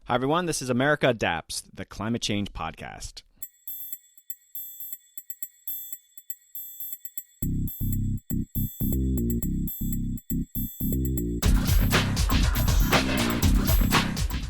Hi, everyone. This is America Adapts, the climate change podcast.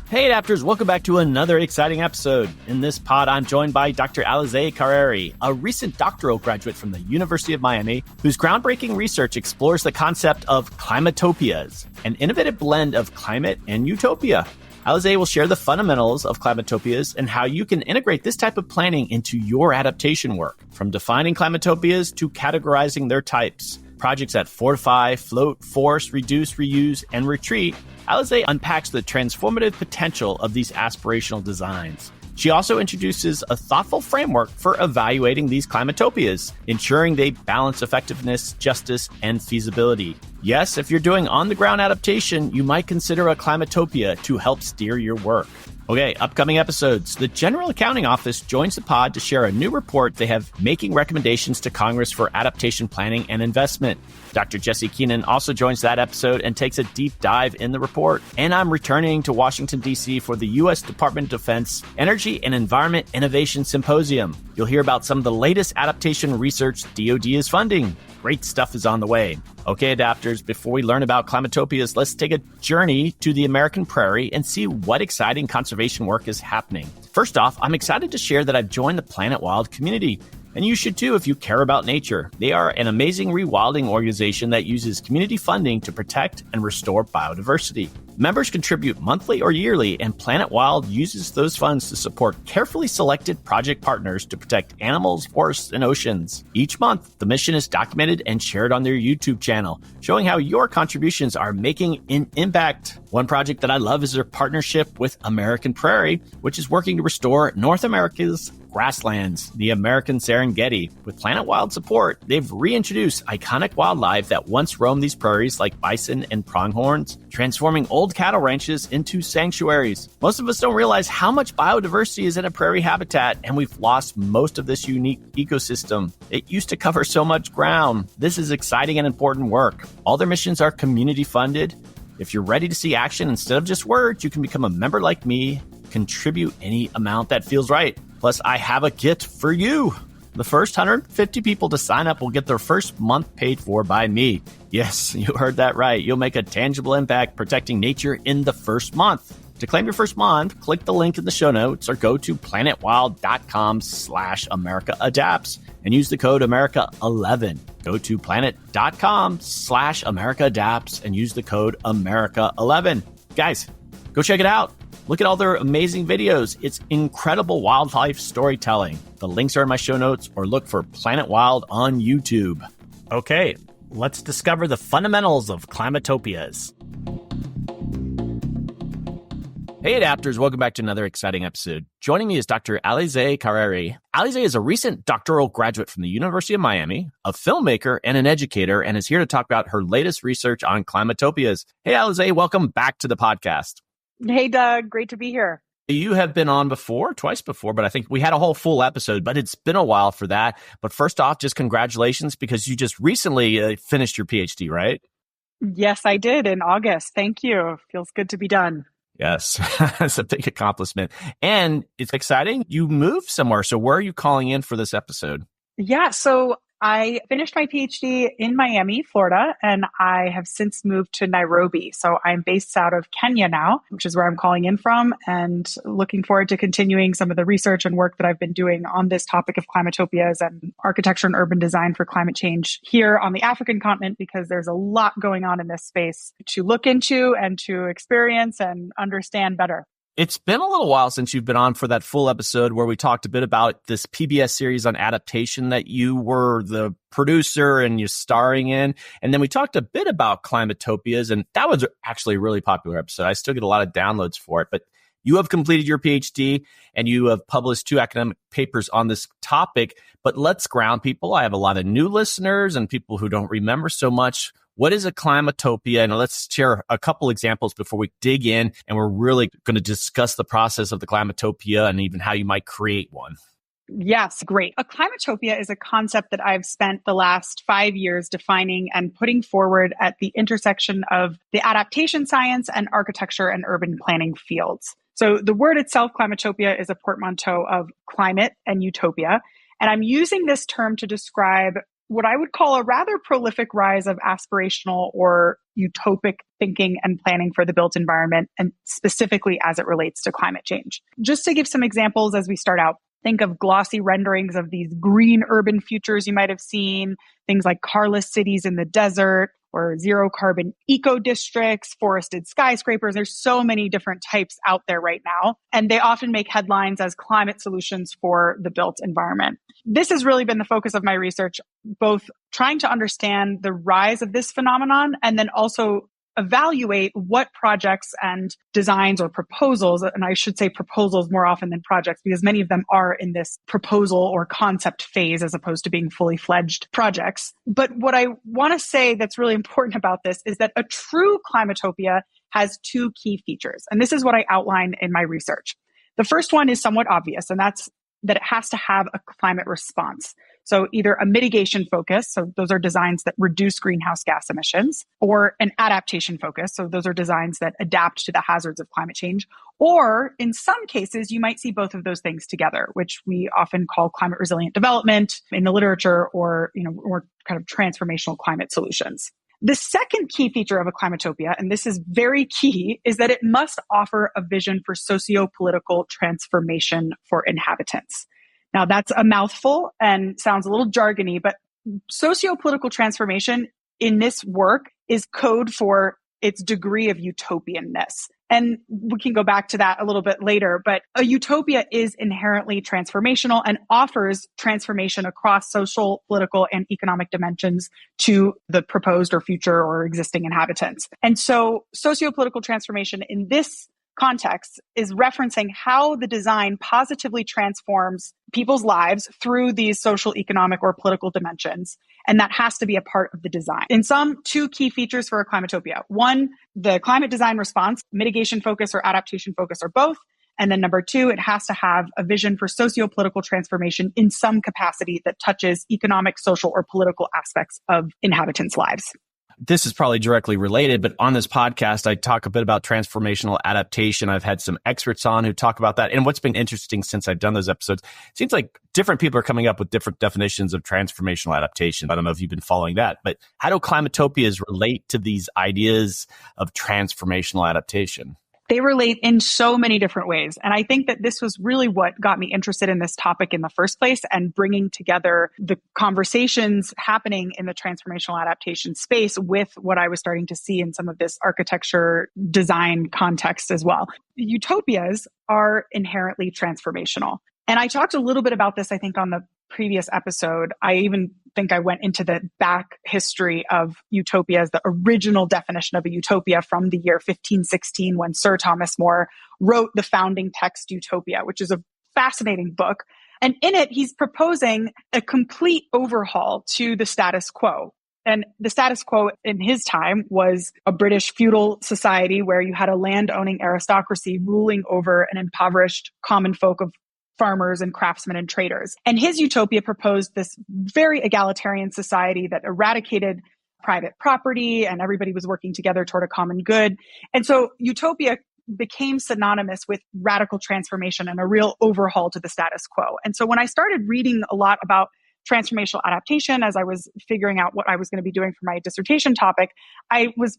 Hey, Adapters. Welcome back to another exciting episode. In this pod, I'm joined by Dr. Alizé Carrere, a recent doctoral graduate from the University of Miami, whose groundbreaking research explores the concept of climatopias, an innovative blend of climate and utopia. Alizé will share the fundamentals of climatopias and how you can integrate this type of planning into your adaptation work, from defining climatopias to categorizing their types. Projects that fortify, float, force, reduce, reuse, and retreat, Alizé unpacks the transformative potential of these aspirational designs. She also introduces a thoughtful framework for evaluating these climatopias, ensuring they balance effectiveness, justice, and feasibility. Yes, if you're doing on-the-ground adaptation, you might consider a climatopia to help steer your work. Okay, upcoming episodes. The General Accounting Office joins the pod to share a new report they have making recommendations to Congress for adaptation planning and investment. Dr. Jesse Keenan also joins that episode and takes a deep dive in the report. And I'm returning to Washington, D.C. for the U.S. Department of Defense Energy and Environment Innovation Symposium. You'll hear about some of the latest adaptation research DoD is funding. Great stuff is on the way. Okay, adapters, before we learn about climatopias, let's take a journey to the American prairie and see what exciting conservation work is happening. First off, I'm excited to share that I've joined the Planet Wild community. And you should too if you care about nature. They are an amazing rewilding organization that uses community funding to protect and restore biodiversity. Members contribute monthly or yearly, and Planet Wild uses those funds to support carefully selected project partners to protect animals, forests, and oceans. Each month, the mission is documented and shared on their YouTube channel, showing how your contributions are making an impact. One project that I love is their partnership with American Prairie, which is working to restore North America's grasslands, the American Serengeti. With Planet Wild support, they've reintroduced iconic wildlife that once roamed these prairies like bison and pronghorns, transforming old cattle ranches into sanctuaries. Most of us don't realize how much biodiversity is in a prairie habitat, and we've lost most of this unique ecosystem. It used to cover so much ground. This is exciting and important work. All their missions are community funded. If you're ready to see action instead of just words, you can become a member like me, contribute any amount that feels right. Plus, I have a gift for you. The first 150 people to sign up will get their first month paid for by me. Yes, you heard that right. You'll make a tangible impact protecting nature in the first month. To claim your first month, click the link in the show notes or go to planetwild.com/AmericaAdapts and use the code America11. Go to planet.com/AmericaAdapts and use the code America11. Guys, go check it out. Look at all their amazing videos. It's incredible wildlife storytelling. The links are in my show notes, or look for Planet Wild on YouTube. Okay, let's discover the fundamentals of climatopias. Hey, Adapters, welcome back to another exciting episode. Joining me is Dr. Alizé Carrere. Alizé is a recent doctoral graduate from the University of Miami, a filmmaker and an educator, and is here to talk about her latest research on climatopias. Hey, Alizé, welcome back to the podcast. Hey, Doug. Great to be here. You have been on twice before, but I think we had a whole full episode, but it's been a while for that. But first off, just congratulations, because you just recently finished your PhD, right? Yes, I did in August. Thank you. Feels good to be done. Yes, that's a big accomplishment. And it's exciting. You moved somewhere. So where are you calling in for this episode? Yeah, so I finished my PhD in Miami, Florida, and I have since moved to Nairobi. So I'm based out of Kenya now, which is where I'm calling in from, and looking forward to continuing some of the research and work that I've been doing on this topic of climatopias and architecture and urban design for climate change here on the African continent, because there's a lot going on in this space to look into and to experience and understand better. It's been a little while since you've been on for that full episode where we talked a bit about this PBS series on adaptation that you were the producer and you're starring in. And then we talked a bit about climatopias, and that was actually a really popular episode. I still get a lot of downloads for it, but you have completed your PhD and you have published 2 academic papers on this topic. But let's ground people. I have a lot of new listeners and people who don't remember so much. What is a climatopia? And let's share a couple examples before we dig in. And we're really going to discuss the process of the climatopia and even how you might create one. Yes, great. A climatopia is a concept that I've spent the last 5 years defining and putting forward at the intersection of the adaptation science and architecture and urban planning fields. So the word itself, climatopia, is a portmanteau of climate and utopia. And I'm using this term to describe what I would call a rather prolific rise of aspirational or utopic thinking and planning for the built environment, and specifically as it relates to climate change. Just to give some examples as we start out, think of glossy renderings of these green urban futures you might have seen, things like carless cities in the desert, or zero carbon eco districts, forested skyscrapers. There's so many different types out there right now. And they often make headlines as climate solutions for the built environment. This has really been the focus of my research, both trying to understand the rise of this phenomenon and then also evaluate what projects and designs or proposals, and I should say proposals more often than projects, because many of them are in this proposal or concept phase as opposed to being fully fledged projects. But what I want to say that's really important about this is that a true climatopia has two key features. And this is what I outline in my research. The first one is somewhat obvious, and that's that it has to have a climate response. So either a mitigation focus, so those are designs that reduce greenhouse gas emissions, or an adaptation focus, so those are designs that adapt to the hazards of climate change. Or in some cases, you might see both of those things together, which we often call climate resilient development in the literature, or kind of transformational climate solutions. The second key feature of a climatopia, and this is very key, is that it must offer a vision for socio-political transformation for inhabitants. Now, that's a mouthful and sounds a little jargony, but socio-political transformation in this work is code for its degree of utopianness. And we can go back to that a little bit later, but a utopia is inherently transformational and offers transformation across social, political, and economic dimensions to the proposed or future or existing inhabitants. And so socio-political transformation in this context is referencing how the design positively transforms people's lives through these social, economic, or political dimensions. And that has to be a part of the design. In sum, two key features for a climatopia. One, the climate design response, mitigation focus or adaptation focus, or both. And then number two, it has to have a vision for socio-political transformation in some capacity that touches economic, social, or political aspects of inhabitants' lives. This is probably directly related, but on this podcast, I talk a bit about transformational adaptation. I've had some experts on who talk about that. And what's been interesting since I've done those episodes, it seems like different people are coming up with different definitions of transformational adaptation. I don't know if you've been following that, but how do climatopias relate to these ideas of transformational adaptation? They relate in so many different ways. And I think that this was really what got me interested in this topic in the first place, and bringing together the conversations happening in the transformational adaptation space with what I was starting to see in some of this architecture design context as well. Utopias are inherently transformational. And I talked a little bit about this, I think, on the previous episode. I even think I went into the back history of utopias, the original definition of a utopia from the year 1516, when Sir Thomas More wrote the founding text Utopia, which is a fascinating book. And in it, he's proposing a complete overhaul to the status quo. And the status quo in his time was a British feudal society where you had a land-owning aristocracy ruling over an impoverished common folk of farmers and craftsmen and traders. And his utopia proposed this very egalitarian society that eradicated private property and everybody was working together toward a common good. And so utopia became synonymous with radical transformation and a real overhaul to the status quo. And so when I started reading a lot about transformational adaptation, as I was figuring out what I was going to be doing for my dissertation topic, I was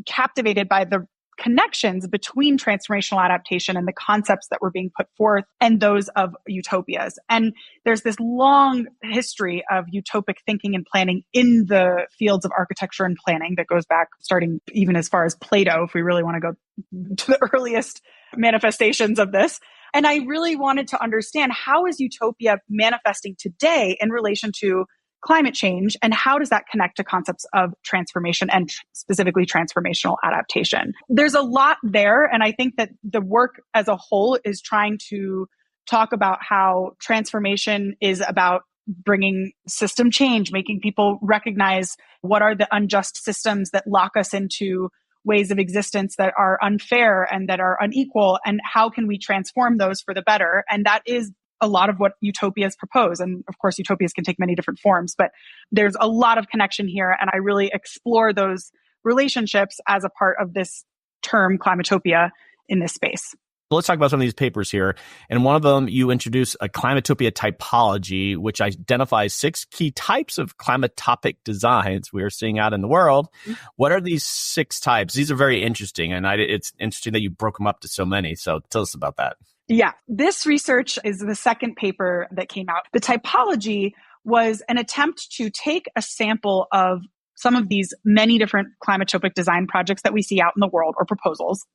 captivated by the connections between transformational adaptation and the concepts that were being put forth and those of utopias. And there's this long history of utopic thinking and planning in the fields of architecture and planning that goes back starting even as far as Plato, if we really want to go to the earliest manifestations of this. And I really wanted to understand, how is utopia manifesting today in relation to climate change, and how does that connect to concepts of transformation and specifically transformational adaptation? There's a lot there, and I think that the work as a whole is trying to talk about how transformation is about bringing system change, making people recognize what are the unjust systems that lock us into ways of existence that are unfair and that are unequal, and how can we transform those for the better? And that is a lot of what utopias propose. And of course, utopias can take many different forms, but there's a lot of connection here. And I really explore those relationships as a part of this term climatopia in this space. Let's talk about some of these papers here. In one of them, you introduce a climatopia typology, which identifies 6 key types of climatopic designs we are seeing out in the world. What are these 6 types? These are very interesting, and it's interesting that you broke them up to so many. So tell us about that. Yeah, this research is the second paper that came out. The typology was an attempt to take a sample of some of these many different climatopic design projects that we see out in the world or proposals,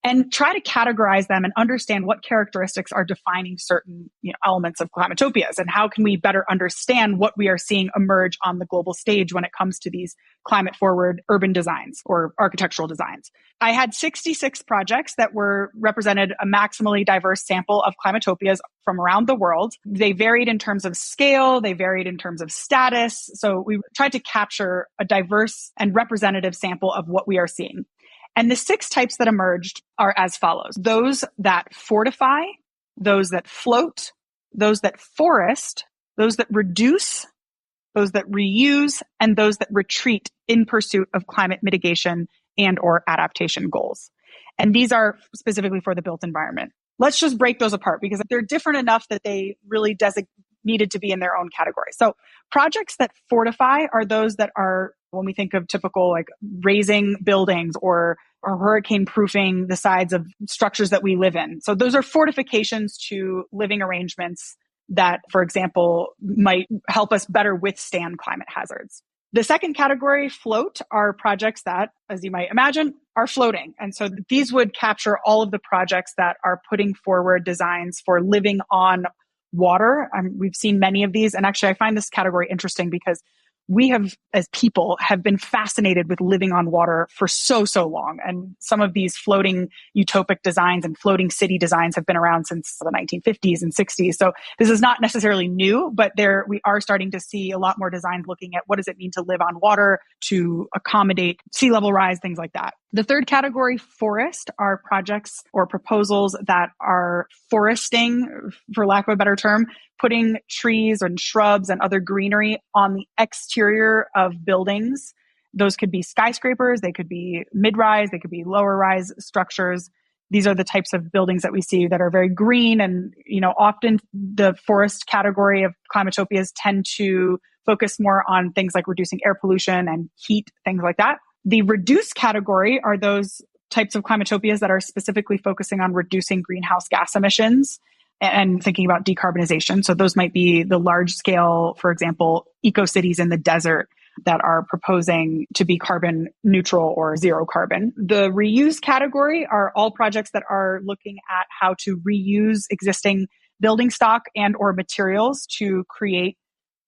and try to categorize them and understand what characteristics are defining certain elements of climatopias, and how can we better understand what we are seeing emerge on the global stage when it comes to these climate forward urban designs or architectural designs. I had 66 projects that were represented a maximally diverse sample of climatopias from around the world. They varied in terms of scale, they varied in terms of status. So we tried to capture a diverse and representative sample of what we are seeing. And the 6 types that emerged are as follows: those that fortify, those that float, those that forest, those that reduce, those that reuse, and those that retreat in pursuit of climate mitigation and or adaptation goals. And these are specifically for the built environment. Let's just break those apart because they're different enough that they really needed to be in their own category. So projects that fortify are those that are, when we think of typical like raising buildings or hurricane proofing the sides of structures that we live in. So those are fortifications to living arrangements that, for example, might help us better withstand climate hazards. The second category, float, are projects that, as you might imagine, are floating. And so these would capture all of the projects that are putting forward designs for living on water. We've seen many of these. And actually, I find this category interesting because we have, as people, have been fascinated with living on water for so long. And some of these floating utopic designs and floating city designs have been around since the 1950s and 60s. So this is not necessarily new, but we are starting to see a lot more designs looking at what does it mean to live on water, to accommodate sea level rise, things like that. The third category, forest, are projects or proposals that are foresting, for lack of a better term, putting trees and shrubs and other greenery on the exterior of buildings. Those could be skyscrapers, they could be mid-rise, they could be lower-rise structures. These are the types of buildings that we see that are very green. And, often the forest category of climatopias tend to focus more on things like reducing air pollution and heat, things like that. The reduce category are those types of climatopias that are specifically focusing on reducing greenhouse gas emissions and thinking about decarbonization. So those might be the large scale, for example, eco-cities in the desert that are proposing to be carbon neutral or zero carbon. The reuse category are all projects that are looking at how to reuse existing building stock and or materials to create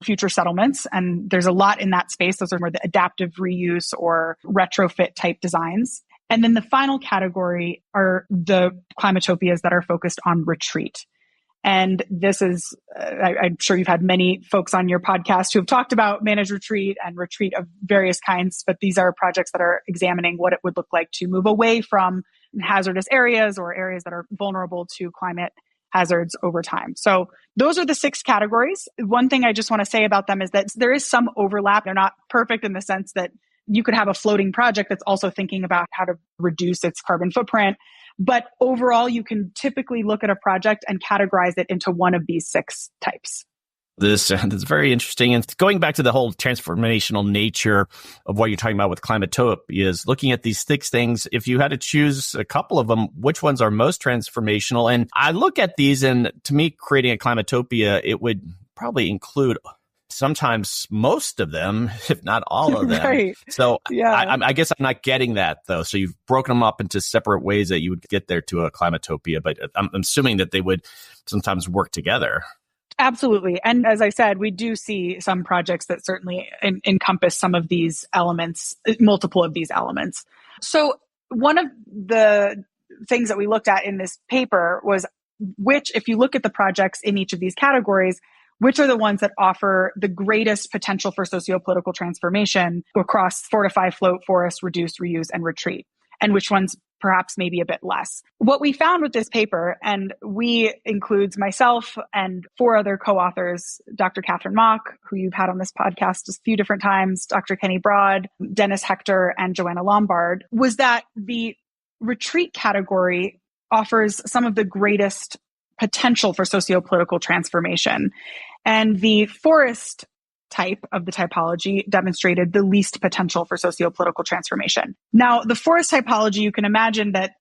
future settlements. And there's a lot in that space. Those are more the adaptive reuse or retrofit type designs. And then the final category are the climatopias that are focused on retreat. And this is, I'm sure you've had many folks on your podcast who have talked about managed retreat and retreat of various kinds, but these are projects that are examining what it would look like to move away from hazardous areas or areas that are vulnerable to climate hazards over time. So those are the 6 categories. One thing I just want to say about them is that there is some overlap. They're not perfect in the sense that you could have a floating project that's also thinking about how to reduce its carbon footprint. But overall, you can typically look at a project and categorize it into one of these 6 types. This is very interesting. And going back to the whole transformational nature of what you're talking about with Climatopias, looking at these 6 things, if you had to choose a couple of them, which ones are most transformational? And I look at these, and to me, creating a Climatopia, it would probably include sometimes most of them, if not all of them. Right. So yeah. I guess I'm not getting that, though. So you've broken them up into separate ways that you would get there to a Climatopia, but I'm assuming that they would sometimes work together. Absolutely. And as I said, we do see some projects that certainly encompass some of these elements, multiple of these elements. So one of the things that we looked at in this paper was if you look at the projects in each of these categories, which are the ones that offer the greatest potential for sociopolitical transformation across fortify, float, forest, reduce, reuse, and retreat, and which ones perhaps maybe a bit less. What we found with this paper, and we includes myself and 4 other co-authors, Dr. Catherine Mock, who you've had on this podcast a few different times, Dr. Kenny Broad, Dennis Hector, and Joanna Lombard, was that the retreat category offers some of the greatest potential for sociopolitical transformation. And the forest type of the typology demonstrated the least potential for sociopolitical transformation. Now, the forest typology, you can imagine that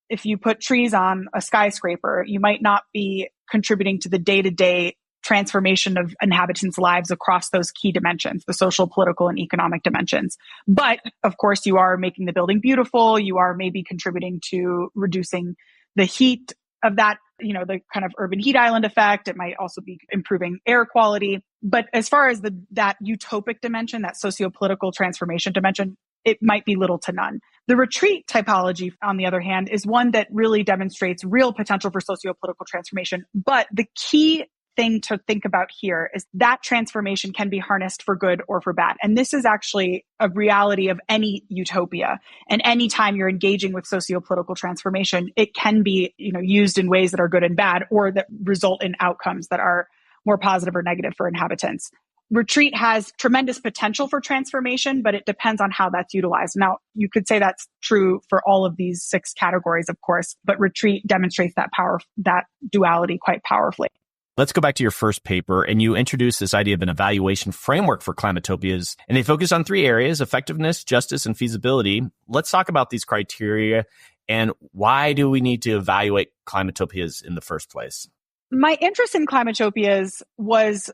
if you put trees on a skyscraper, you might not be contributing to the day-to-day transformation of inhabitants' lives across those key dimensions, the social, political, and economic dimensions. But of course, you are making the building beautiful. You are maybe contributing to reducing the heat of that, the kind of urban heat island effect. It might also be improving air quality. But as far as that utopic dimension, that sociopolitical transformation dimension, it might be little to none. The retreat typology, on the other hand, is one that really demonstrates real potential for sociopolitical transformation. But the key thing to think about here is that transformation can be harnessed for good or for bad. And this is actually a reality of any utopia. And anytime you're engaging with sociopolitical transformation, it can be, used in ways that are good and bad, or that result in outcomes that are more positive or negative for inhabitants. Retreat has tremendous potential for transformation, but it depends on how that's utilized. Now, you could say that's true for all of these 6 categories, of course, but retreat demonstrates that duality quite powerfully. Let's go back to your first paper, and you introduce this idea of an evaluation framework for climatopias, and they focus on 3 areas: effectiveness, justice, and feasibility. Let's talk about these criteria and why do we need to evaluate climatopias in the first place? My interest in climatopias was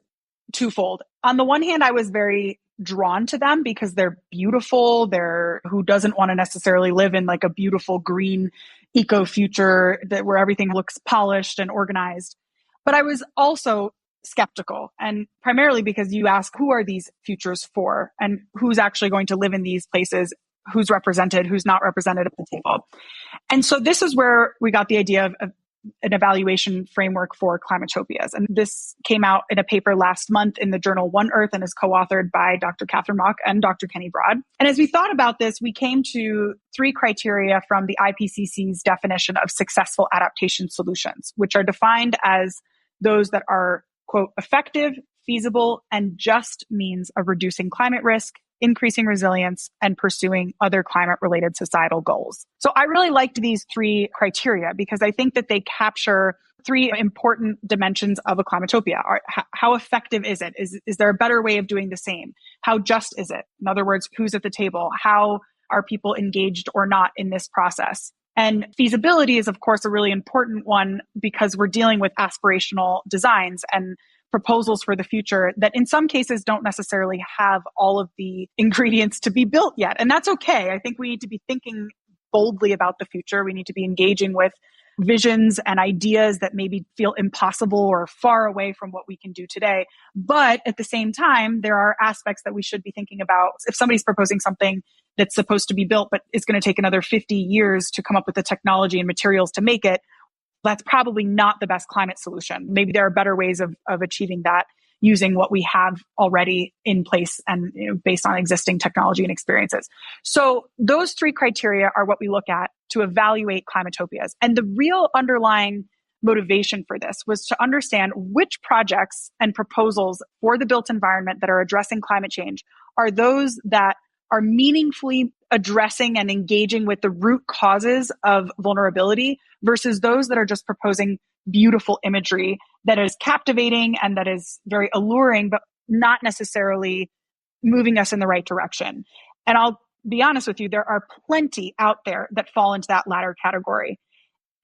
twofold. On the one hand, I was very drawn to them because they're beautiful. Who doesn't want to necessarily live in like a beautiful green eco future where everything looks polished and organized. But I was also skeptical, and primarily because you ask, who are these futures for, and who's actually going to live in these places, who's represented, who's not represented at the table. And so this is where we got the idea of an evaluation framework for climatopias. And this came out in a paper last month in the journal One Earth and is co-authored by Dr. Catherine Mock and Dr. Kenny Broad. And as we thought about this, we came to 3 criteria from the IPCC's definition of successful adaptation solutions, which are defined as those that are, quote, effective, feasible, and just means of reducing climate risk, increasing resilience, and pursuing other climate-related societal goals. So I really liked these 3 criteria because I think that they capture 3 important dimensions of a climatopia. How effective is it? Is there a better way of doing the same? How just is it? In other words, who's at the table? How are people engaged or not in this process? And feasibility is, of course, a really important one because we're dealing with aspirational designs and proposals for the future that in some cases don't necessarily have all of the ingredients to be built yet. And that's okay. I think we need to be thinking boldly about the future. We need to be engaging with visions and ideas that maybe feel impossible or far away from what we can do today. But at the same time, there are aspects that we should be thinking about. If somebody's proposing something that's supposed to be built, but it's going to take another 50 years to come up with the technology and materials to make it, that's probably not the best climate solution. Maybe there are better ways of achieving that using what we have already in place and based on existing technology and experiences. So those 3 criteria are what we look at to evaluate climatopias. And the real underlying motivation for this was to understand which projects and proposals for the built environment that are addressing climate change are those that are meaningfully addressing and engaging with the root causes of vulnerability versus those that are just proposing beautiful imagery that is captivating and that is very alluring, but not necessarily moving us in the right direction. And I'll be honest with you, there are plenty out there that fall into that latter category.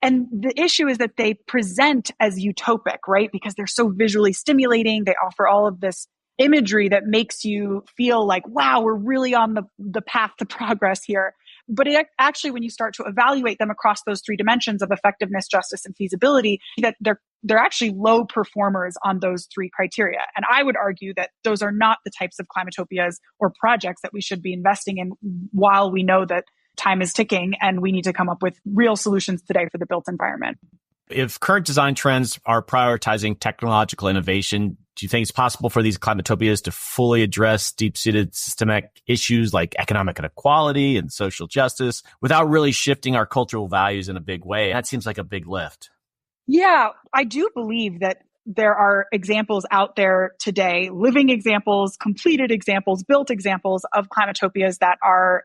And the issue is that they present as utopic, right? Because they're so visually stimulating. They offer all of this imagery that makes you feel like, wow, we're really on the path to progress here. But actually, when you start to evaluate them across those 3 dimensions of effectiveness, justice, and feasibility, that they're actually low performers on those 3 criteria. And I would argue that those are not the types of climatopias or projects that we should be investing in while we know that time is ticking and we need to come up with real solutions today for the built environment. If current design trends are prioritizing technological innovation, do you think it's possible for these climatopias to fully address deep-seated systemic issues like economic inequality and social justice without really shifting our cultural values in a big way? That seems like a big lift. Yeah, I do believe that there are examples out there today, living examples, completed examples, built examples of climatopias that are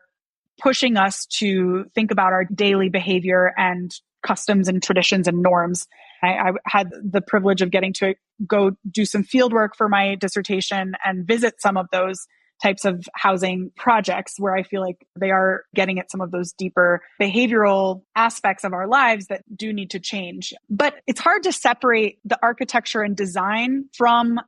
pushing us to think about our daily behavior and customs and traditions and norms. I had the privilege of getting to go do some field work for my dissertation and visit some of those types of housing projects where I feel like they are getting at some of those deeper behavioral aspects of our lives that do need to change. But it's hard to separate the architecture and design from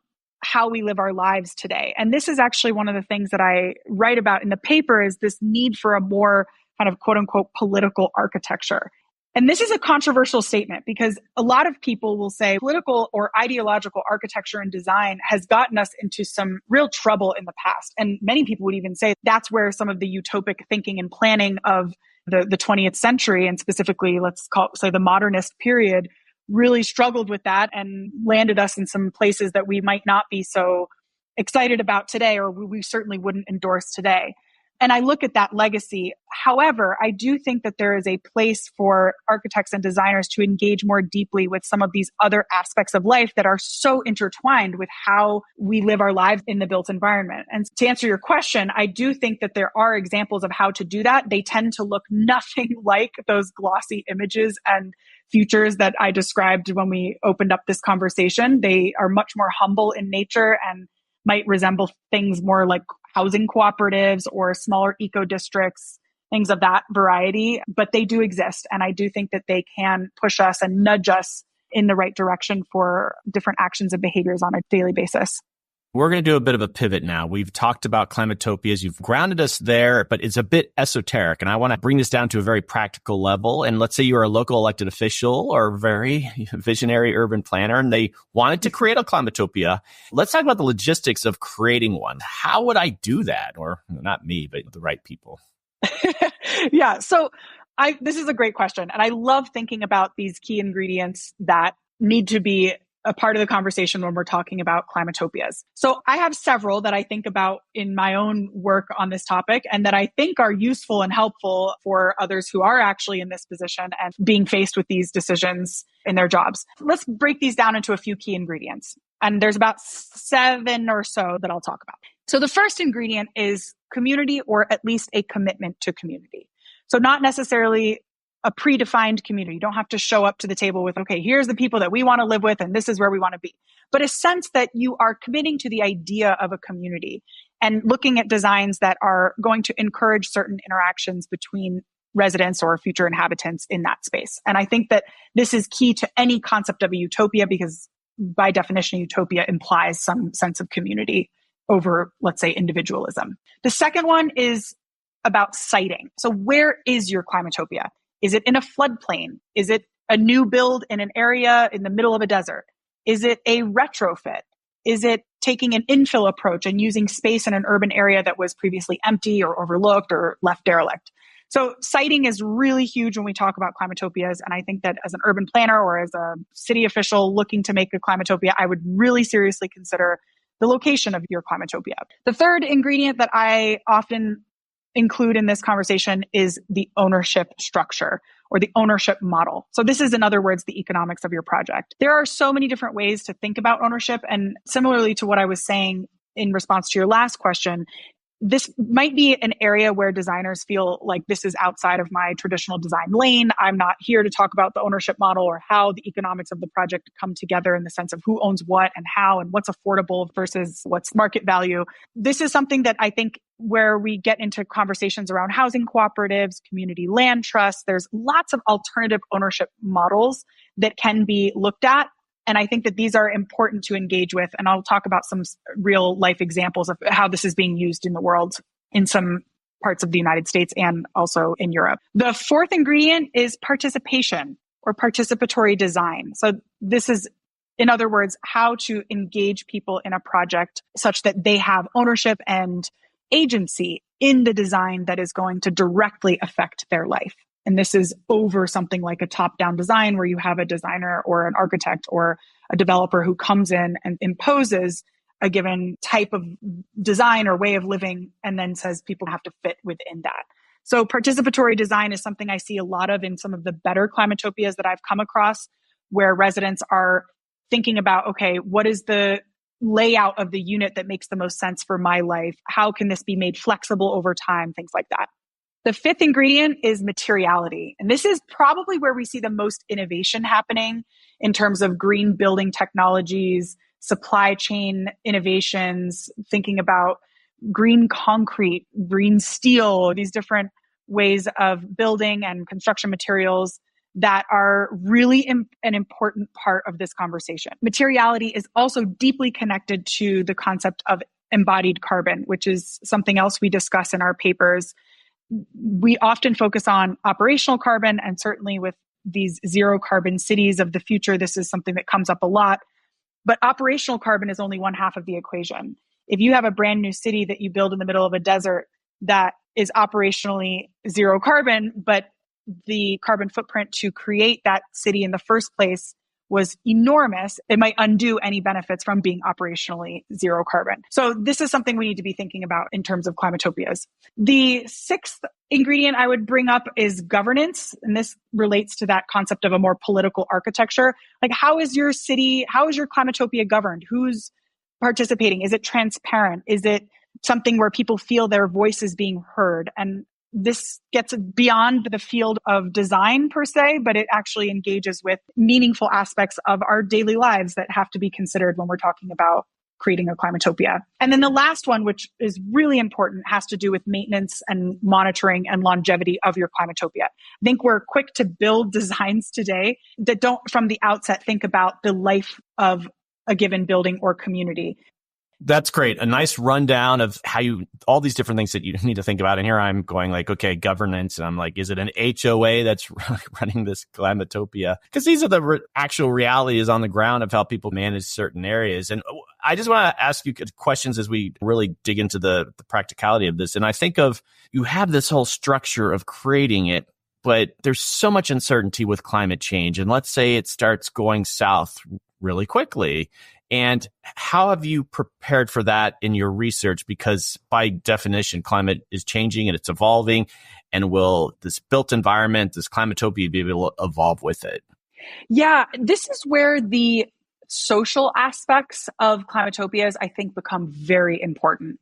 how we live our lives today. And this is actually one of the things that I write about in the paper, is this need for a more kind of quote unquote political architecture. And this is a controversial statement because a lot of people will say political or ideological architecture and design has gotten us into some real trouble in the past. And many people would even say that's where some of the utopic thinking and planning of the 20th century, and specifically, let's say the modernist period, really struggled with that and landed us in some places that we might not be so excited about today, or we certainly wouldn't endorse today. And I look at that legacy. However, I do think that there is a place for architects and designers to engage more deeply with some of these other aspects of life that are so intertwined with how we live our lives in the built environment. And to answer your question, I do think that there are examples of how to do that. They tend to look nothing like those glossy images and futures that I described when we opened up this conversation. They are much more humble in nature and might resemble things more like housing cooperatives or smaller eco districts, things of that variety, but they do exist. And I do think that they can push us and nudge us in the right direction for different actions and behaviors on a daily basis. We're going to do a bit of a pivot now. We've talked about climatopias. You've grounded us there, but it's a bit esoteric. And I want to bring this down to a very practical level. And let's say you are a local elected official or very visionary urban planner, and they wanted to create a climatopia. Let's talk about the logistics of creating one. How would I do that? Or not me, but the right people. Yeah. So this is a great question. And I love thinking about these key ingredients that need to be a part of the conversation when we're talking about climatopias. So I have several that I think about in my own work on this topic and that I think are useful and helpful for others who are actually in this position and being faced with these decisions in their jobs. Let's break these down into a few key ingredients. And there's about 7 or so that I'll talk about. So the first ingredient is community, or at least a commitment to community. So not necessarily a predefined community. You don't have to show up to the table with, okay, here's the people that we want to live with and this is where we want to be. But a sense that you are committing to the idea of a community and looking at designs that are going to encourage certain interactions between residents or future inhabitants in that space. And I think that this is key to any concept of a utopia because by definition, utopia implies some sense of community over, let's say, individualism. The second one is about siting. So where is your climatopia? Is it in a floodplain? Is it a new build in an area in the middle of a desert? Is it a retrofit? Is it taking an infill approach and using space in an urban area that was previously empty or overlooked or left derelict? So siting is really huge when we talk about climatopias. And I think that as an urban planner or as a city official looking to make a climatopia, I would really seriously consider the location of your climatopia. The third ingredient that I often include in this conversation is the ownership structure or the ownership model. So this is, in other words, the economics of your project. There are so many different ways to think about ownership. And similarly to what I was saying in response to your last question, this might be an area where designers feel like this is outside of my traditional design lane. I'm not here to talk about the ownership model or how the economics of the project come together in the sense of who owns what and how and what's affordable versus what's market value. This is something that I think where we get into conversations around housing cooperatives, community land trusts, there's lots of alternative ownership models that can be looked at. And I think that these are important to engage with. And I'll talk about some real life examples of how this is being used in the world in some parts of the United States and also in Europe. The fourth ingredient is participation or participatory design. So this is, in other words, how to engage people in a project such that they have ownership and agency in the design that is going to directly affect their life. And this is over something like a top-down design where you have a designer or an architect or a developer who comes in and imposes a given type of design or way of living and then says people have to fit within that. So participatory design is something I see a lot of in some of the better climatopias that I've come across, where residents are thinking about, okay, what is the layout of the unit that makes the most sense for my life? How can this be made flexible over time? Things like that. The fifth ingredient is materiality. And this is probably where we see the most innovation happening in terms of green building technologies, supply chain innovations, thinking about green concrete, green steel, these different ways of building and construction materials that are really an important part of this conversation. Materiality is also deeply connected to the concept of embodied carbon, which is something else we discuss in our papers. We often focus on operational carbon, and certainly with these zero carbon cities of the future, this is something that comes up a lot. But operational carbon is only one half of the equation. If you have a brand new city that you build in the middle of a desert that is operationally zero carbon, but the carbon footprint to create that city in the first place was enormous, it might undo any benefits from being operationally zero carbon. So this is something we need to be thinking about in terms of climatopias. The sixth ingredient I would bring up is governance. And this relates to that concept of a more political architecture. Like, how is your city, how is your climatopia governed? Who's participating? Is it transparent? Is it something where people feel their voice is being heard? And this gets beyond the field of design per se, but it actually engages with meaningful aspects of our daily lives that have to be considered when we're talking about creating a climatopia. And then the last one, which is really important, has to do with maintenance and monitoring and longevity of your climatopia. I think we're quick to build designs today that don't from the outset think about the life of a given building or community. That's great. A nice rundown of how all these different things that you need to think about. And here I'm going like, okay, governance. And I'm like, is it an HOA that's running this climatopia? Because these are the actual realities on the ground of how people manage certain areas. And I just want to ask you questions as we really dig into the practicality of this. And I think of, you have this whole structure of creating it, but there's so much uncertainty with climate change. And let's say it starts going south really quickly. And how have you prepared for that in your research? Because by definition, climate is changing and it's evolving. And will this built environment, this climatopia, be able to evolve with it? Yeah, this is where the social aspects of climatopias, I think, become very important.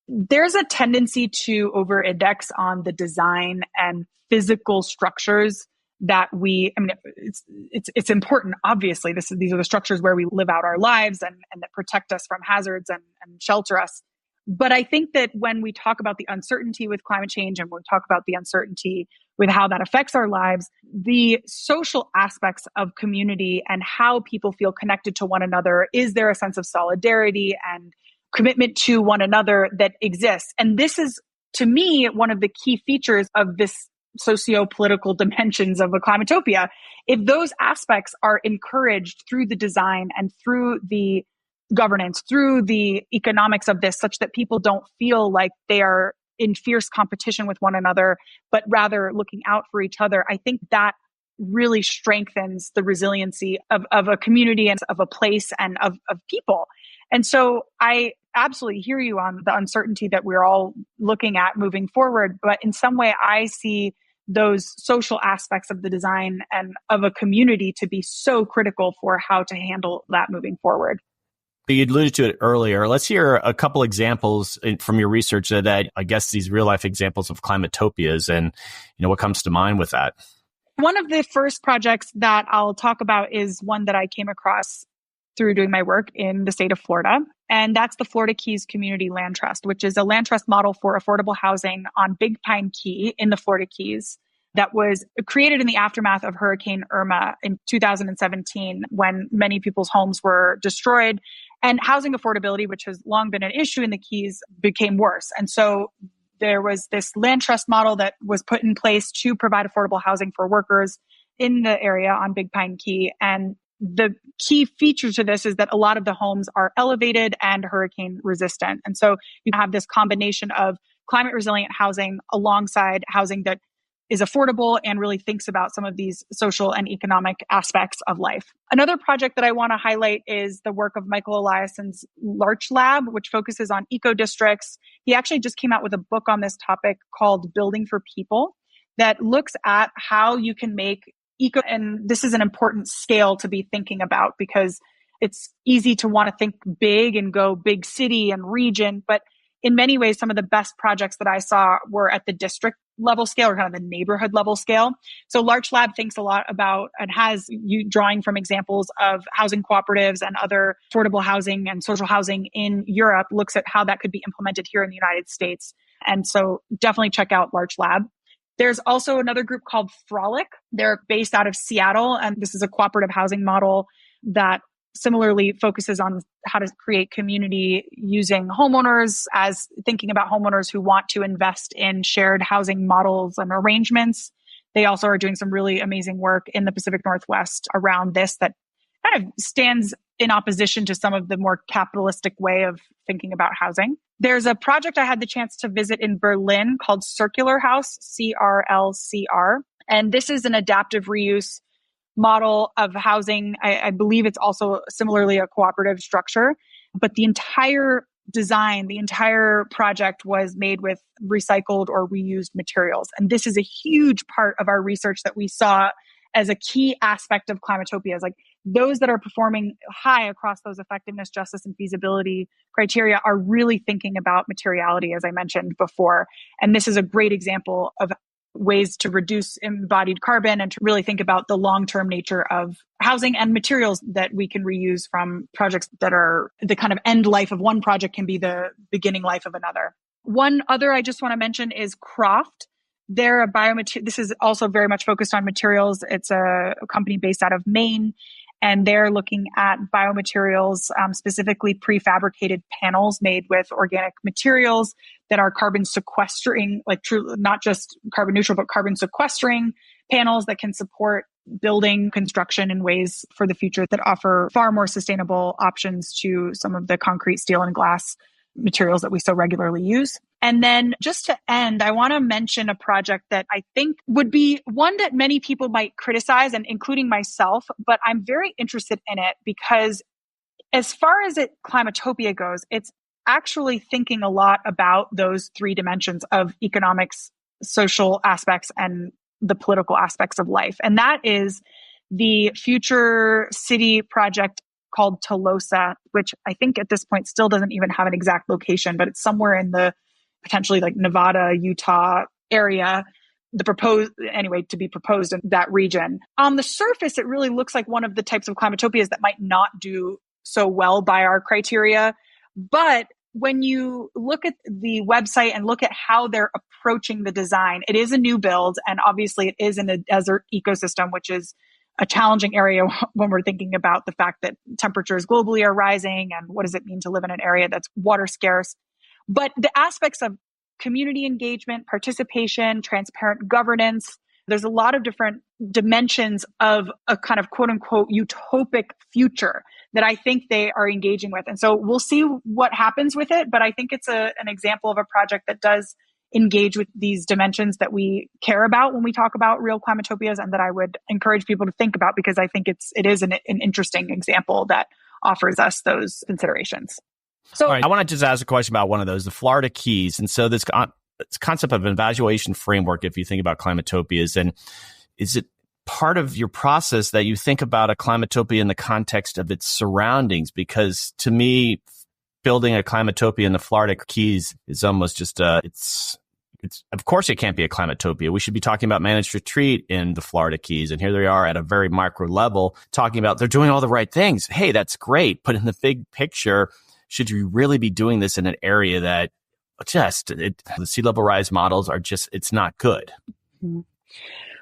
There's a tendency to over-index on the design and physical structures that it's important. Obviously, these are the structures where we live out our lives and that protect us from hazards and shelter us. But I think that when we talk about the uncertainty with climate change and when we talk about the uncertainty with how that affects our lives, the social aspects of community and how people feel connected to one another, is there a sense of solidarity and commitment to one another that exists? And this is, to me, one of the key features of this socio-political dimensions of a climatopia. If those aspects are encouraged through the design and through the governance, through the economics of this, such that people don't feel like they are in fierce competition with one another, but rather looking out for each other, I think that really strengthens the resiliency of a community and of a place and of people. And so I absolutely hear you on the uncertainty that we're all looking at moving forward. But in some way, I see those social aspects of the design and of a community to be so critical for how to handle that moving forward. You alluded to it earlier. Let's hear a couple examples from your research that I guess these real life examples of climatopias, and what comes to mind with that. One of the first projects that I'll talk about is one that I came across through doing my work in the state of Florida. And that's the Florida Keys Community Land Trust, which is a land trust model for affordable housing on Big Pine Key in the Florida Keys that was created in the aftermath of Hurricane Irma in 2017, when many people's homes were destroyed and housing affordability, which has long been an issue in the Keys, became worse. And so there was this land trust model that was put in place to provide affordable housing for workers in the area on Big Pine Key. And the key feature to this is that a lot of the homes are elevated and hurricane resistant. And so you have this combination of climate resilient housing alongside housing that is affordable and really thinks about some of these social and economic aspects of life. Another project that I want to highlight is the work of Michael Eliason's Larch Lab, which focuses on eco districts. He actually just came out with a book on this topic called Building for People that looks at how you can make and this is an important scale to be thinking about, because it's easy to want to think big and go big city and region. But in many ways, some of the best projects that I saw were at the district level scale or kind of the neighborhood level scale. So Larch Lab thinks a lot about and has you drawing from examples of housing cooperatives and other affordable housing and social housing in Europe, looks at how that could be implemented here in the United States. And so definitely check out Larch Lab. There's also another group called Frolic. They're based out of Seattle, and this is a cooperative housing model that similarly focuses on how to create community using homeowners as thinking about homeowners who want to invest in shared housing models and arrangements. They also are doing some really amazing work in the Pacific Northwest around this that kind of stands in opposition to some of the more capitalistic way of thinking about housing. There's a project I had the chance to visit in Berlin called Circular House, CRLCR. And this is an adaptive reuse model of housing. I believe it's also similarly a cooperative structure, but the entire design, the entire project was made with recycled or reused materials. And this is a huge part of our research that we saw as a key aspect of Climatopias. Like those that are performing high across those effectiveness, justice, and feasibility criteria are really thinking about materiality, as I mentioned before. And this is a great example of ways to reduce embodied carbon and to really think about the long-term nature of housing and materials that we can reuse from projects that are the kind of end life of one project can be the beginning life of another. One other I just want to mention is Croft. They're a biomaterial. This is also very much focused on materials. It's a company based out of Maine, and they're looking at biomaterials, specifically prefabricated panels made with organic materials that are carbon sequestering, like true, not just carbon neutral, but carbon sequestering panels that can support building construction in ways for the future that offer far more sustainable options to some of the concrete, steel, and glass materials that we so regularly use. And then just to end, I want to mention a project that I think would be one that many people might criticize, and including myself, but I'm very interested in it because as far as Climatopia goes, it's actually thinking a lot about those three dimensions of economics, social aspects, and the political aspects of life. And that is the future city project called Tolosa, which I think at this point still doesn't even have an exact location, but it's somewhere in the potentially like Nevada, Utah area, to be proposed in that region. On the surface, it really looks like one of the types of Climatopias that might not do so well by our criteria. But when you look at the website and look at how they're approaching the design, it is a new build. And obviously it is in a desert ecosystem, which is a challenging area when we're thinking about the fact that temperatures globally are rising and what does it mean to live in an area that's water scarce. But the aspects of community engagement, participation, transparent governance, there's a lot of different dimensions of a kind of quote unquote utopic future that I think they are engaging with. And so we'll see what happens with it. But I think it's an example of a project that does engage with these dimensions that we care about when we talk about real Climatopias, and that I would encourage people to think about because I think it is an interesting example that offers us those considerations. So all right, I want to just ask a question about one of those, the Florida Keys. And so this concept of an evaluation framework, if you think about Climatopias, and is it part of your process that you think about a Climatopia in the context of its surroundings? Because to me, building a Climatopia in the Florida Keys is almost just it's of course it can't be a Climatopia. We should be talking about managed retreat in the Florida Keys. And here they are at a very micro level talking about they're doing all the right things. Hey, that's great. But in the big picture, should you really be doing this in an area that the sea level rise models are just, it's not good?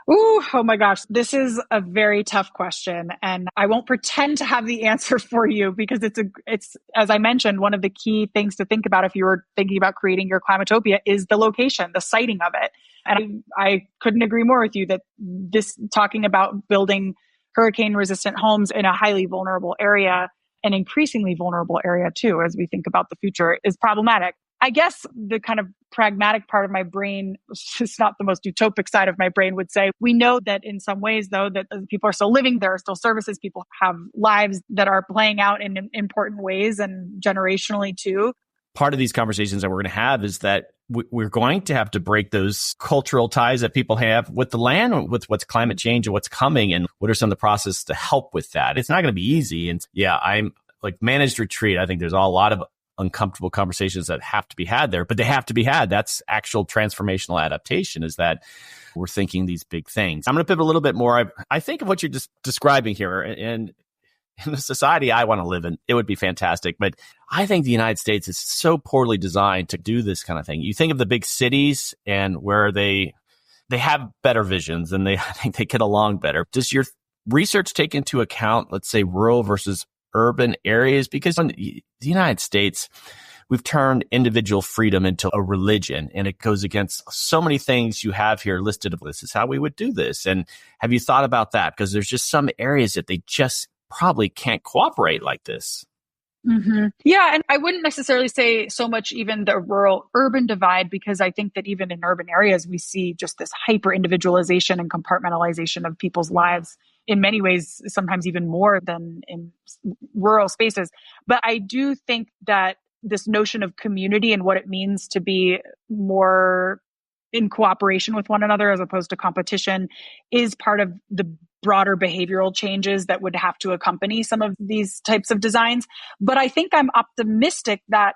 Ooh, oh my gosh. This is a very tough question. And I won't pretend to have the answer for you because it's, as I mentioned, one of the key things to think about if you were thinking about creating your Climatopia is the location, the siting of it. And I couldn't agree more with you that this talking about building hurricane resistant homes in a highly vulnerable area, an increasingly vulnerable area too, as we think about the future, is problematic. I guess the kind of pragmatic part of my brain, it's not the most utopic side of my brain, would say, we know that in some ways, though, that people are still living, there are still services, people have lives that are playing out in important ways and generationally too. Part of these conversations that we're going to have is that we're going to have to break those cultural ties that people have with the land, with what's climate change and what's coming, and what are some of the processes to help with that. It's not going to be easy. And yeah, I'm like managed retreat. I think there's a lot of uncomfortable conversations that have to be had there, but they have to be had. That's actual transformational adaptation, is that we're thinking these big things. I'm going to pivot a little bit more. I think of what you're just describing here, and in the society I want to live in, it would be fantastic. But I think the United States is so poorly designed to do this kind of thing. You think of the big cities and where they have better visions and I think they get along better. Does your research take into account, let's say, rural versus urban areas? Because in the United States, we've turned individual freedom into a religion, and it goes against so many things you have here listed. This is how we would do this. And have you thought about that? Because there's just some areas that they just probably can't cooperate like this. Mm-hmm. Yeah. And I wouldn't necessarily say so much even the rural urban divide, because I think that even in urban areas, we see just this hyper individualization and compartmentalization of people's lives in many ways, sometimes even more than in rural spaces. But I do think that this notion of community and what it means to be more in cooperation with one another as opposed to competition is part of the broader behavioral changes that would have to accompany some of these types of designs. But I think I'm optimistic that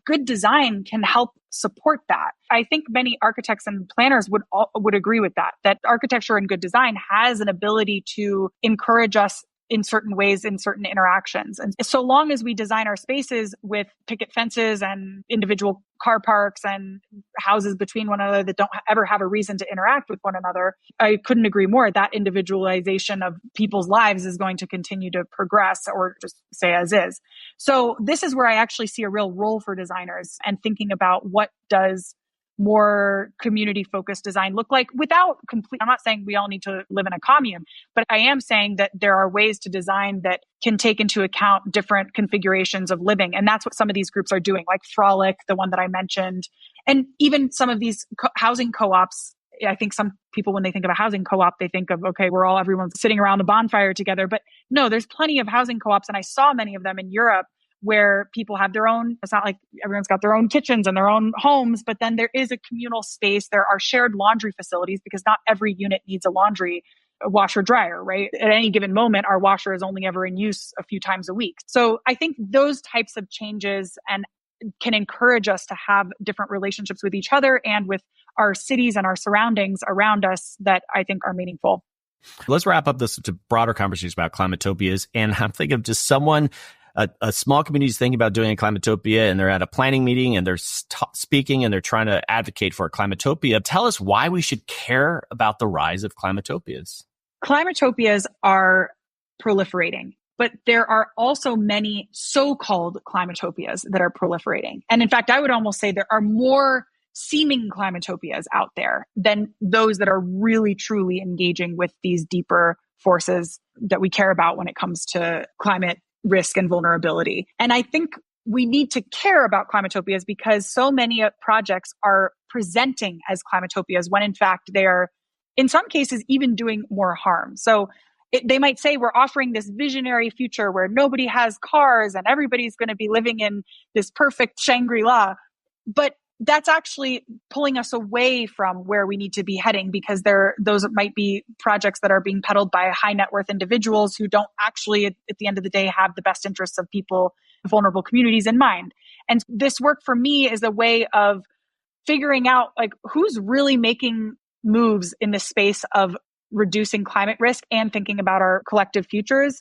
good design can help support that. I think many architects and planners would agree with that architecture and good design has an ability to encourage us in certain ways, in certain interactions. And so long as we design our spaces with picket fences and individual car parks and houses between one another that don't ever have a reason to interact with one another, I couldn't agree more. That individualization of people's lives is going to continue to progress, or just say as is. So this is where I actually see a real role for designers and thinking about what does more community-focused design look like without I'm not saying we all need to live in a commune, but I am saying that there are ways to design that can take into account different configurations of living. And that's what some of these groups are doing, like Frolic, the one that I mentioned, and even some of these housing co-ops. I think some people, when they think of a housing co-op, they think of, okay, everyone's sitting around the bonfire together. But no, there's plenty of housing co-ops. And I saw many of them in Europe where people have their own, it's not like everyone's got their own kitchens and their own homes, but then there is a communal space. There are shared laundry facilities because not every unit needs a washer dryer, right? At any given moment, our washer is only ever in use a few times a week. So I think those types of changes and can encourage us to have different relationships with each other and with our cities and our surroundings around us that I think are meaningful. Let's wrap up this to broader conversations about climatopias. And I'm thinking of just a small community is thinking about doing a climatopia, and they're at a planning meeting and they're speaking and they're trying to advocate for a climatopia. Tell us why we should care about the rise of climatopias. Climatopias are proliferating, but there are also many so-called climatopias that are proliferating. And in fact, I would almost say there are more seeming climatopias out there than those that are really truly engaging with these deeper forces that we care about when it comes to climate risk and vulnerability. And I think we need to care about climatopias because so many projects are presenting as climatopias when in fact they are, in some cases, even doing more harm. So they might say we're offering this visionary future where nobody has cars and everybody's going to be living in this perfect Shangri-La. But that's actually pulling us away from where we need to be heading, because those might be projects that are being peddled by high net worth individuals who don't actually, at the end of the day, have the best interests of people, vulnerable communities in mind. And this work for me is a way of figuring out who's really making moves in the space of reducing climate risk and thinking about our collective futures.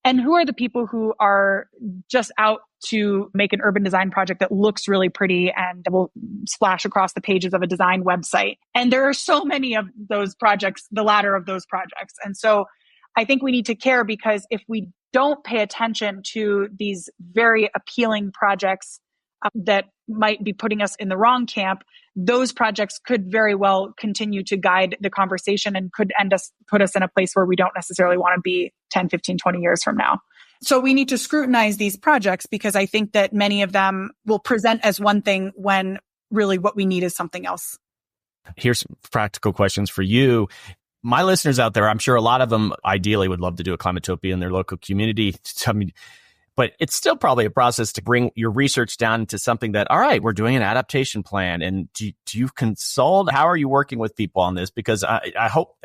And who are the people who are just out to make an urban design project that looks really pretty and will splash across the pages of a design website? And there are so many of those projects, the latter of those projects. And so I think we need to care, because if we don't pay attention to these very appealing projects that might be putting us in the wrong camp, those projects could very well continue to guide the conversation and could put us in a place where we don't necessarily want to be 10, 15, 20 years from now. So we need to scrutinize these projects, because I think that many of them will present as one thing when really what we need is something else. Here's some practical questions for you. My listeners out there, I'm sure a lot of them ideally would love to do a climatopia in their local community. But it's still probably a process to bring your research down to something that, all right, we're doing an adaptation plan. And do you consult? How are you working with people on this? Because I hope,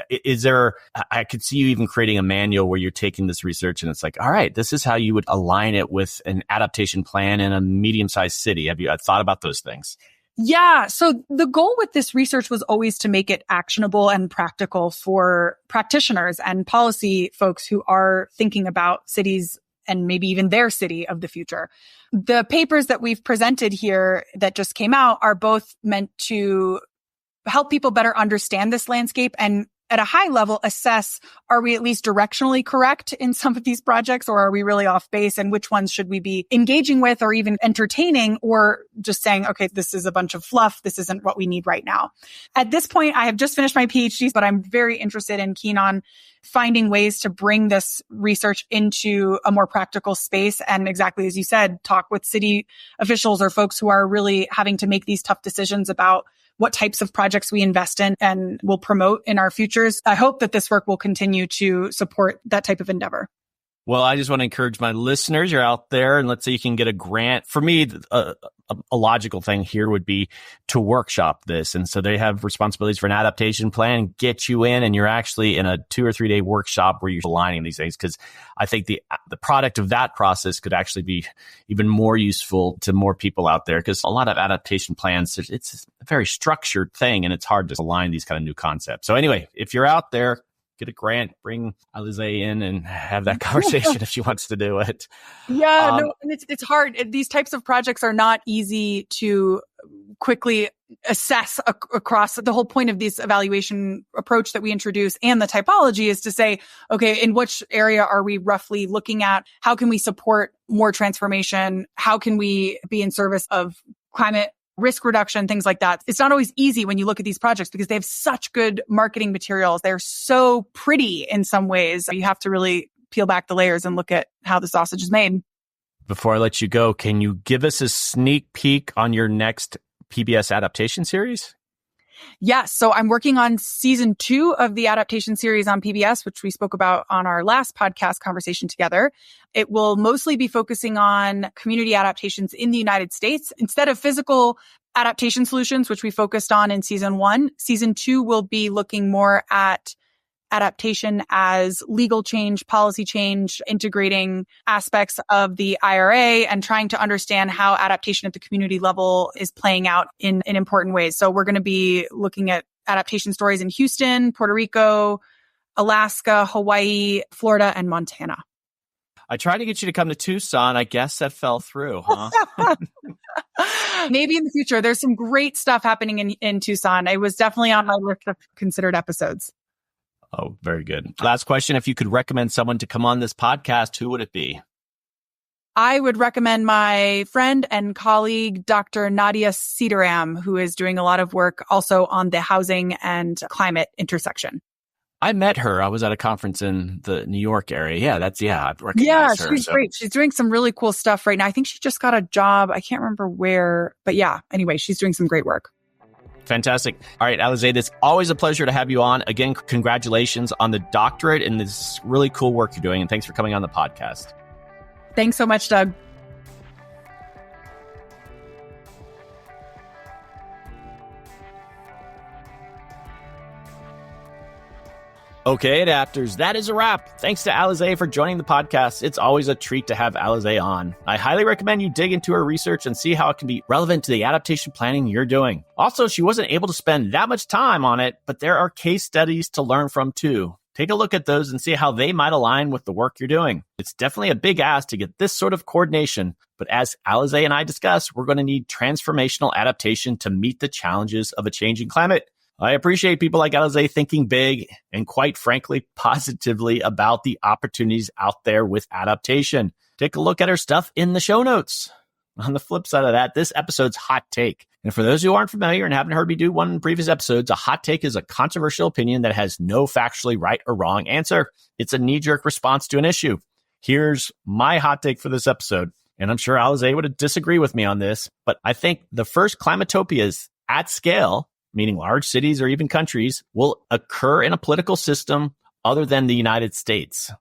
I could see you even creating a manual where you're taking this research and it's like, all right, this is how you would align it with an adaptation plan in a medium-sized city. Have you thought about those things? Yeah. So the goal with this research was always to make it actionable and practical for practitioners and policy folks who are thinking about cities and maybe even their city of the future. The papers that we've presented here that just came out are both meant to help people better understand this landscape and at a high level assess, are we at least directionally correct in some of these projects, or are we really off base, and which ones should we be engaging with or even entertaining, or just saying, okay, this is a bunch of fluff. This isn't what we need right now. At this point, I have just finished my PhD, but I'm very interested and keen on finding ways to bring this research into a more practical space. And exactly as you said, talk with city officials or folks who are really having to make these tough decisions about what types of projects we invest in and will promote in our futures. I hope that this work will continue to support that type of endeavor. Well, I just want to encourage my listeners, you're out there, and let's say you can get a grant. For me, a logical thing here would be to workshop this. And so they have responsibilities for an adaptation plan, get you in, and you're actually in a 2 or 3 day workshop where you're aligning these things. Because I think the product of that process could actually be even more useful to more people out there. Because a lot of adaptation plans, it's a very structured thing, and it's hard to align these kind of new concepts. So anyway, if you're out there, get a grant, bring Alizé in and have that conversation if she wants to do it. Yeah, no, and it's hard. These types of projects are not easy to quickly assess across. The whole point of this evaluation approach that we introduce and the typology is to say, okay, in which area are we roughly looking at? How can we support more transformation? How can we be in service of climate risk reduction, things like that? It's not always easy when you look at these projects because they have such good marketing materials. They're so pretty in some ways. You have to really peel back the layers and look at how the sausage is made. Before I let you go, can you give us a sneak peek on your next PBS adaptation series? Yes. So I'm working on season 2 of the adaptation series on PBS, which we spoke about on our last podcast conversation together. It will mostly be focusing on community adaptations in the United States. Instead of physical adaptation solutions, which we focused on in season 1, season 2 will be looking more at adaptation as legal change, policy change, integrating aspects of the IRA and trying to understand how adaptation at the community level is playing out in important ways. So we're going to be looking at adaptation stories in Houston, Puerto Rico, Alaska, Hawaii, Florida, and Montana. I tried to get you to come to Tucson. I guess that fell through, huh? Maybe in the future. There's some great stuff happening in Tucson. It was definitely on my list of considered episodes. Oh, very good. Last question. If you could recommend someone to come on this podcast, who would it be? I would recommend my friend and colleague, Dr. Nadia Cedaram, who is doing a lot of work also on the housing and climate intersection. I met her. I was at a conference in the New York area. I've recognized her. She's great. She's doing some really cool stuff right now. I think she just got a job. I can't remember where, but yeah, anyway, she's doing some great work. Fantastic. All right, Alizé, it's always a pleasure to have you on. Again, congratulations on the doctorate and this really cool work you're doing. And thanks for coming on the podcast. Thanks so much, Doug. Okay, adapters, that is a wrap. Thanks to Alizé for joining the podcast. It's always a treat to have Alizé on. I highly recommend you dig into her research and see how it can be relevant to the adaptation planning you're doing. Also, she wasn't able to spend that much time on it, but there are case studies to learn from too. Take a look at those and see how they might align with the work you're doing. It's definitely a big ask to get this sort of coordination, but as Alizé and I discussed, we're going to need transformational adaptation to meet the challenges of a changing climate. I appreciate people like Alizé thinking big and quite frankly, positively about the opportunities out there with adaptation. Take a look at her stuff in the show notes. On the flip side of that, this episode's hot take. And for those who aren't familiar and haven't heard me do one in previous episodes, a hot take is a controversial opinion that has no factually right or wrong answer. It's a knee-jerk response to an issue. Here's my hot take for this episode. And I'm sure Alizé would disagree with me on this, but I think the first climatopias at scale, meaning large cities or even countries, will occur in a political system other than the United States,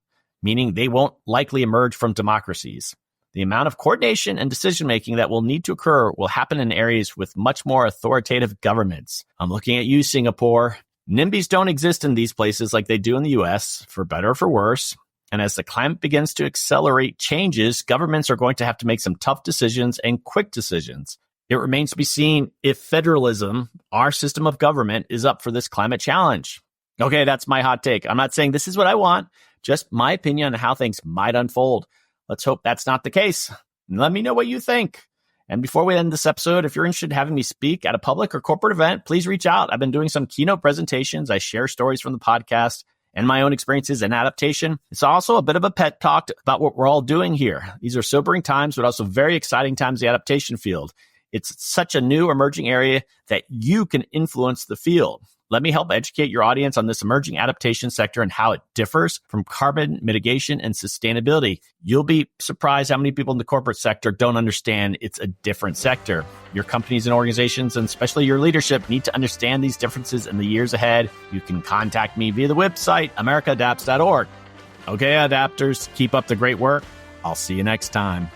meaning they won't likely emerge from democracies. The amount of coordination and decision-making that will need to occur will happen in areas with much more authoritative governments. I'm looking at you, Singapore. NIMBYs don't exist in these places like they do in the US, for better or for worse. And as the climate begins to accelerate changes, governments are going to have to make some tough decisions and quick decisions. It remains to be seen if federalism, our system of government, is up for this climate challenge. Okay, that's my hot take. I'm not saying this is what I want, just my opinion on how things might unfold. Let's hope that's not the case. Let me know what you think. And before we end this episode, if you're interested in having me speak at a public or corporate event, please reach out. I've been doing some keynote presentations. I share stories from the podcast and my own experiences in adaptation. It's also a bit of a pet talk about what we're all doing here. These are sobering times, but also very exciting times in the adaptation field. It's such a new emerging area that you can influence the field. Let me help educate your audience on this emerging adaptation sector and how it differs from carbon mitigation and sustainability. You'll be surprised how many people in the corporate sector don't understand it's a different sector. Your companies and organizations, and especially your leadership, need to understand these differences in the years ahead. You can contact me via the website, americaadapts.org. Okay, adapters, keep up the great work. I'll see you next time.